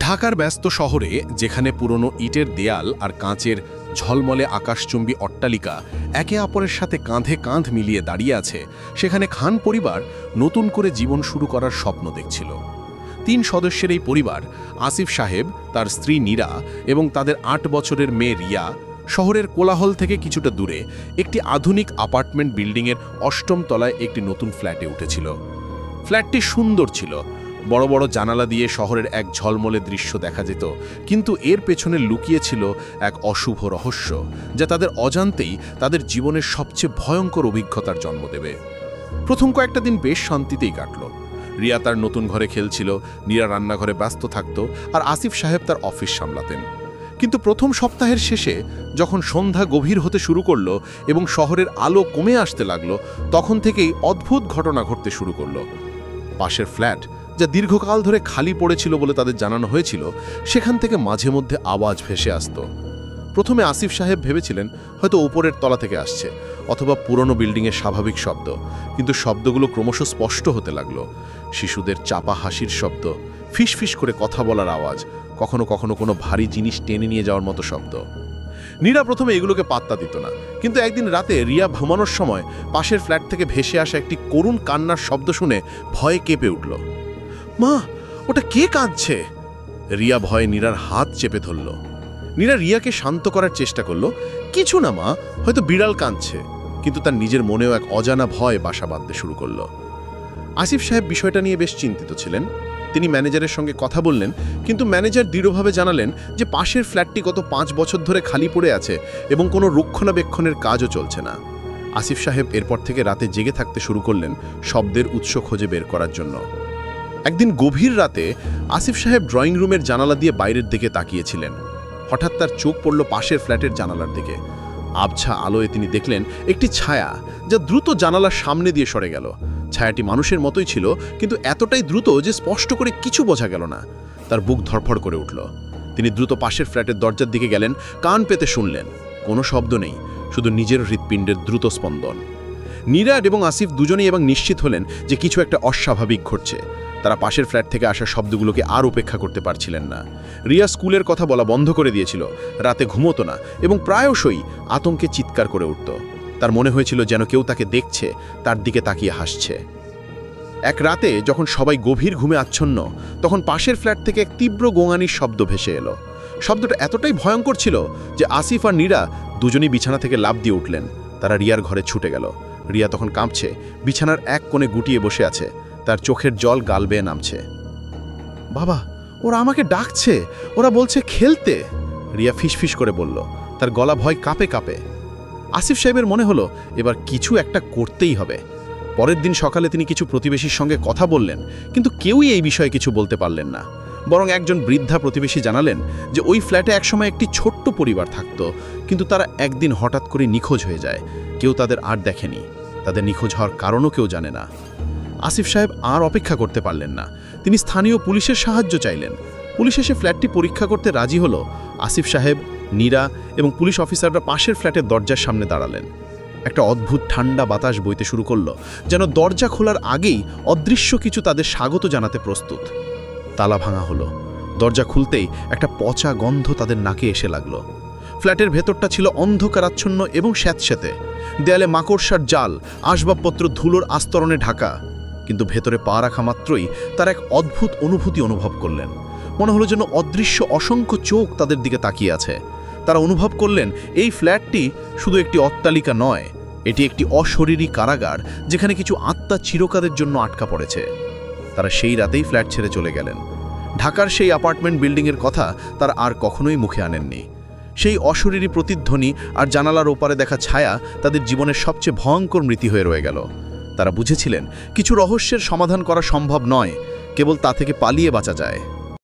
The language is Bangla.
ঢাকার ব্যস্ত শহরে যেখানে পুরনো ইটের দেয়াল আর কাঁচের ঝলমলে আকাশচুম্বী অট্টালিকা একে অপরের সাথে কাঁধে কাঁধ মিলিয়ে দাঁড়িয়ে আছে, সেখানে খান পরিবার নতুন করে জীবন শুরু করার স্বপ্ন দেখছিল। ৩ সদস্যের এই পরিবার, আসিফ সাহেব, তার স্ত্রী নীরা এবং তাদের ৮ বছরের মেয়ে রিয়া, শহরের কোলাহল থেকে কিছুটা দূরে একটি আধুনিক অ্যাপার্টমেন্ট বিল্ডিংয়ের ৮ম তলায় একটি নতুন ফ্ল্যাটে উঠেছিল। ফ্ল্যাটটি সুন্দর ছিল, বড় বড় জানালা দিয়ে শহরের এক ঝলমলে দৃশ্য দেখা যেত, কিন্তু এর পেছনে লুকিয়ে ছিল এক অশুভ রহস্য, যা তাদের অজান্তেই তাদের জীবনের সবচেয়ে ভয়ঙ্কর অভিজ্ঞতার জন্ম দেবে। প্রথম কয়েকটা দিন বেশ শান্তিতেই কাটল। রিয়া তার নতুন ঘরে খেলছিল, নীরা রান্নাঘরে ব্যস্ত থাকত, আর আসিফ সাহেব তার অফিস সামলাতেন। কিন্তু প্রথম সপ্তাহের শেষে যখন সন্ধ্যা গভীর হতে শুরু করল এবং শহরের আলো কমে আসতে লাগল, তখন থেকেই অদ্ভুত ঘটনা ঘটতে শুরু করল। পাশের ফ্ল্যাট, যা দীর্ঘকাল ধরে খালি পড়েছিল বলে তাদের জানানো হয়েছিল, সেখান থেকে মাঝে মধ্যে আওয়াজ ভেসে আসত। প্রথমে আসিফ সাহেব ভেবেছিলেন হয়তো উপরের তলা থেকে আসছে, অথবা পুরনো বিল্ডিংয়ের স্বাভাবিক শব্দ, কিন্তু শব্দগুলো ক্রমশ স্পষ্ট হতে লাগলো। শিশুদের চাপা হাসির শব্দ, ফিসফিস করে কথা বলার আওয়াজ, কখনো কখনো কোনো ভারী জিনিস টেনে নিয়ে যাওয়ার মতো শব্দ। নীরা প্রথমে এগুলোকে পাত্তা দিত না, কিন্তু একদিন রাতে রিয়া ঘুমানোর সময় পাশের ফ্ল্যাট থেকে ভেসে আসা একটি করুণ কান্নার শব্দ শুনে ভয়ে কেঁপে উঠল। মা, ওটা কে কাঁদছে? রিয়া ভয়ে নীরার হাত চেপে ধরল। নীরা রিয়াকে শান্ত করার চেষ্টা করল। কিছু না মা, হয়তো বিড়াল কাঁদছে। কিন্তু তার নিজের মনেও এক অজানা ভয় বাসা বাঁধতে শুরু করল। আসিফ সাহেব বিষয়টা নিয়ে বেশ চিন্তিত ছিলেন। তিনি ম্যানেজারের সঙ্গে কথা বললেন, কিন্তু ম্যানেজার দৃঢ়ভাবে জানালেন যে পাশের ফ্ল্যাটটি গত 5 বছর ধরে খালি পড়ে আছে এবং কোনো রক্ষণাবেক্ষণের কাজও চলছে না। আসিফ সাহেব এরপর থেকে রাতে জেগে থাকতে শুরু করলেন শব্দের উৎস খুঁজে বের করার জন্য। একদিন গভীর রাতে আসিফ সাহেব ড্রয়িং রুমের জানালা দিয়ে বাইরের দিকে তাকিয়েছিলেন। হঠাৎ তার চোখ পড়ল পাশের ফ্ল্যাটের জানালার দিকে। আবছা আলোয় তিনি দেখলেন একটি ছায়া, যা দ্রুত জানালার সামনে দিয়ে সরে গেল। ছায়াটি মানুষের মতোই ছিল, কিন্তু এতটাই দ্রুত যে স্পষ্ট করে কিছু বোঝা গেল না। তার বুক ধড়ফড় করে উঠল। তিনি দ্রুত পাশের ফ্ল্যাটের দরজার দিকে গেলেন, কান পেতে শুনলেন। কোনো শব্দ নেই, শুধু নিজের হৃৎপিণ্ডের দ্রুত স্পন্দন। নীরা এবং আসিফ দুজনেই এবং নিশ্চিত হলেন যে কিছু একটা অস্বাভাবিক ঘটছে। তারা পাশের ফ্ল্যাট থেকে আসা শব্দগুলোকে আর উপেক্ষা করতে পারছিলেন না। রিয়া স্কুলের কথা বলা বন্ধ করে দিয়েছিল, রাতে ঘুমোতো না এবং প্রায়শই আতঙ্কে চিৎকার করে উঠত। তার মনে হয়েছিল যেন কেউ তাকে দেখছে, তার দিকে তাকিয়ে হাসছে। এক রাতে যখন সবাই গভীর ঘুমে আচ্ছন্ন, তখন পাশের ফ্ল্যাট থেকে এক তীব্র গোঙানির শব্দ ভেসে এলো। শব্দটা এতটাই ভয়ঙ্কর ছিল যে আসিফ আর নীরা দুজনেই বিছানা থেকে লাফ দিয়ে উঠলেন। তারা রিয়ার ঘরে ছুটে গেল। রিয়া তখন কাঁপছে, বিছানার এক কোণে গুটিয়ে বসে আছে, তার চোখের জল গাল বেয়ে নামছে। বাবা, ওরা আমাকে ডাকছে, ওরা বলছে খেলতে, রিয়া ফিসফিস করে বলল। তার গলা ভয় কাঁপে কাঁপে। আসিফ সাহেবের মনে হলো এবার কিছু একটা করতেই হবে। পরের দিন সকালে তিনি কিছু প্রতিবেশীর সঙ্গে কথা বললেন, কিন্তু কেউই এই বিষয়ে কিছু বলতে পারলেন না। বরং একজন বৃদ্ধা প্রতিবেশী জানালেন যে ওই ফ্ল্যাটে একসময় একটি ছোট্ট পরিবার থাকত, কিন্তু তারা একদিন হঠাৎ করে নিখোঁজ হয়ে যায়। কেউ তাদের আর দেখেনি, তাদের নিখোঁজ হওয়ার কারণও কেউ জানে না। আসিফ সাহেব আর অপেক্ষা করতে পারলেন না। তিনি স্থানীয় পুলিশের সাহায্য চাইলেন। পুলিশ এসে ফ্ল্যাটটি পরীক্ষা করতে রাজি হলো। আসিফ সাহেব, নীরা এবং পুলিশ অফিসাররা পাশের ফ্ল্যাটের দরজার সামনে দাঁড়ালেন। একটা অদ্ভুত ঠান্ডা বাতাস বইতে শুরু করলো, যেন দরজা খোলার আগেই অদৃশ্য কিছু তাদের স্বাগত জানাতে প্রস্তুত। তালা ভাঙা হলো। দরজা খুলতেই একটা পচা গন্ধ তাদের নাকে এসে লাগলো। ফ্ল্যাটের ভেতরটা ছিল অন্ধকারাচ্ছন্ন এবং স্যাঁতস্যাঁতে। দেয়ালে মাকড়সার জাল, আসবাবপত্র ধুলোর আস্তরণে ঢাকা। কিন্তু ভেতরে পা রাখা মাত্রই তার এক অদ্ভুত অনুভূতি অনুভব করলেন। মনে হলো যেন অদৃশ্য অসংখ্য চোখ তাদের দিকে তাকিয়ে আছে। তারা অনুভব করলেন এই ফ্ল্যাটটি শুধু একটি অট্টালিকা নয়, এটি একটি অশরীরী কারাগার, যেখানে কিছু আত্মা চিরকালের জন্য আটকা পড়েছে। তারা সেই রাতেই ফ্ল্যাট ছেড়ে চলে গেলেন। ঢাকার সেই অ্যাপার্টমেন্ট বিল্ডিংয়ের কথা তারা আর কখনোই মুখে আনেননি। সেই অশরীরী প্রতিধ্বনি আর জানালার ওপারে দেখা ছায়া তাদের জীবনের সবচেয়ে ভয়ঙ্কর স্মৃতি হয়ে রয়ে গেল। তারা বুঝেছিলেন কিছু রহস্যের সমাধান করা সম্ভব নয়, কেবল তা থেকে পালিয়ে বাঁচা যায়।